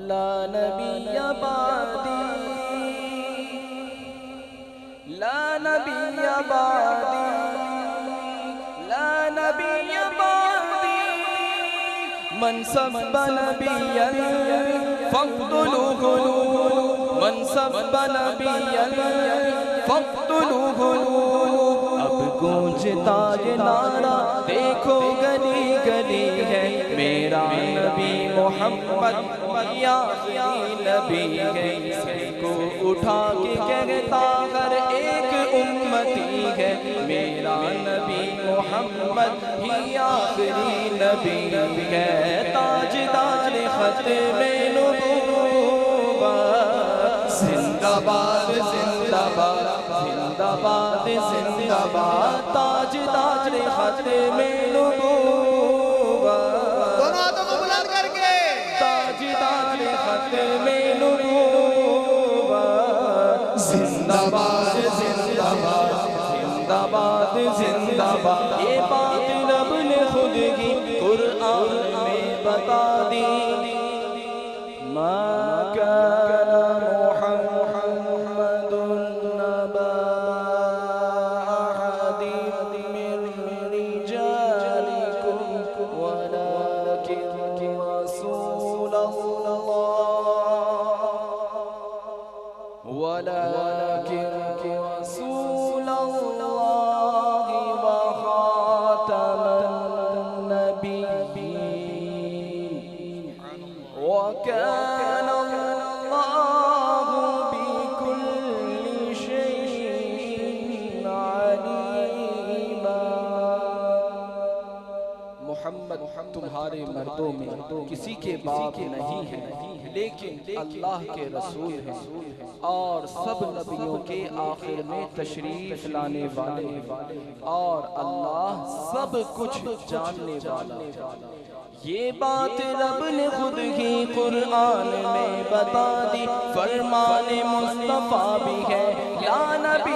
لا نبی بعدی لا نبی بعدی لا نبی بعدی من سب نبیا فاقتلوه من سب نبیا فاقتلوه اب گونجتا یہ نعرہ دیکھو گلی گلی ہے میرا نبی محمد آخری نبی ہے سب کو اٹھا کے کہتا ہر ایک امتی ہے میرا نبی محمد ہی آخری نبی ہے تاجدار ختم نبوت زندہ باد زندہ باد زندہ باد زندہ باد تاجدار ختم نبوت دونوں ہاتھوں کو بلند کر کے تاجدار ختم نبوت زندہ باد زندہ باد زندہ باد زندہ باد یہ بات رب نے خود ہی قرآن میں بتا دی ما كان محمد نبا أحد من رجالكم ولكن رسول الله ولكن رسول الله وخاتم النبيين وكان الله بكل شيء عليما محمد تمہارے مردوں میں کسی کے باپ نہیں ہے لیکن اللہ کے رسول ہیں اور سب نبیوں کے آخر میں تشریف لانے والے اور اللہ سب کچھ جاننے والا یہ بات رب نے خود ہی قرآن میں بتا دی فرمان مصطفیٰ بھی ہے یا نبی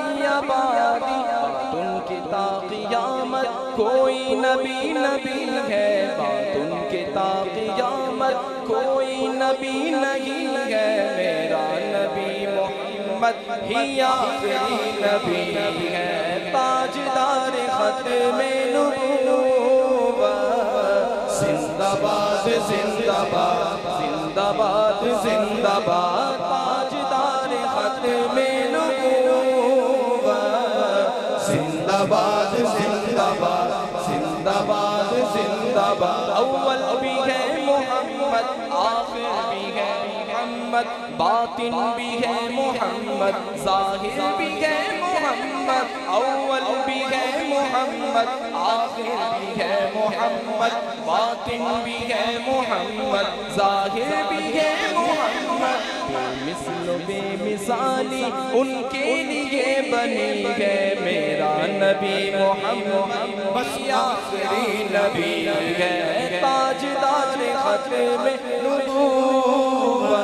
بعدی بات ان کی تا قیامت کوئی نبی نبی ہے بات ان کے تا قیامت کوئی نبی نہیں ہے میرا نبی محمد ہی آخری نبی ہے تاجدار ختم نبوت زندہ باد زندہ باد زندہ باد زندہ باد تاجدار ختم نبوت زندہ باد زندہ باد زندہ باد زندہ باد اول بھی ہے محمد آخر بھی ہے محمد باطن بھی ہے محمد ظاہر بھی ہے محمد اول بھی ہے محمد آخر بھی ہے محمد باطن بھی ہے محمد ظاہر بھی ہے محمد بے مثل و بے مثالی ان کے لیے بنی ہے میرا نبی محمد بس آخری نبی ہے تاجدار ختم نبوت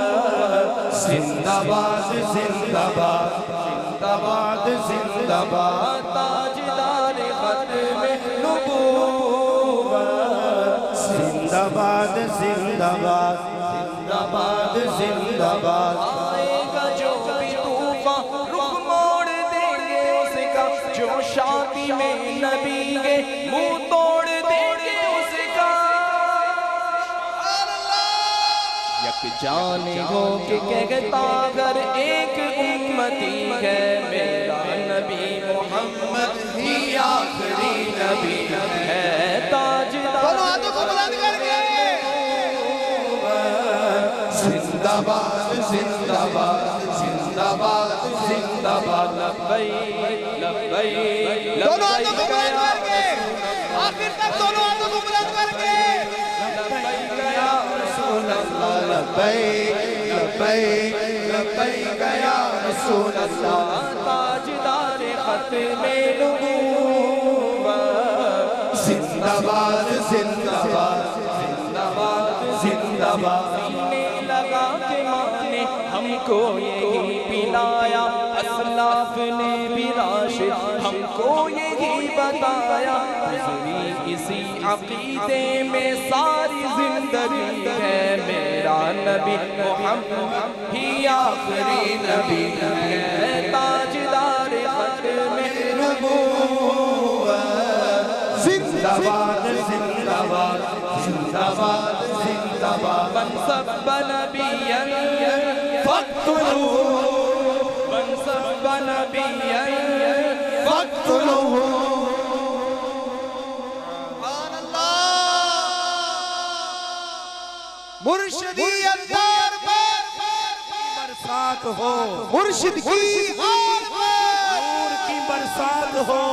زندہ باد زندہ باد زندہ باد زندہ باد تاجدار ختم نبوت زندہ باد زندہ باد زندہ باد زندہ باد آئے گا جو بھی طوفان رخ موڑ دیں گے اس کا جو شادی میں نبی کے منہ توڑ دیں گے اس کا یک جانے ہو کہ کہتا اگر ایک امتی ہے میرا نبی محمد ہی آخری نبی ہے تاجدار دونوں ہاتھوں کو بلند کر کے زندہ باد زندہ باد زندہ باد زندہ باد لبیک لبیک دونوں ہاتھوں کو بلند کر کے آخر تک دونوں ہاتھوں کو بلند کر کے لبیک یا رسول اللہ لبیک لبیک لبیک یا رسول اللہ تاجدار ختم نبوت زندہ باد زندہ باد زندہ باد زندہ باد سینے لگا کے مانے ہم کو یہی پلایا اسلاف نے بھی راشد ہم کو یہی بتایا گزری اسی عقیدے میں ساری زندگی ہے میرا نبی محمد ہی آخری نبی ہے تاجدار ختم نبوت زندہ باد زندہ باد زندہ باد زندہ باد من سب نبیا فاقتلوه من سب نبیا فاقتلوه سبحان اللہ مرشدی اندر برسات ہو مرشد کی نور کی برسات ہو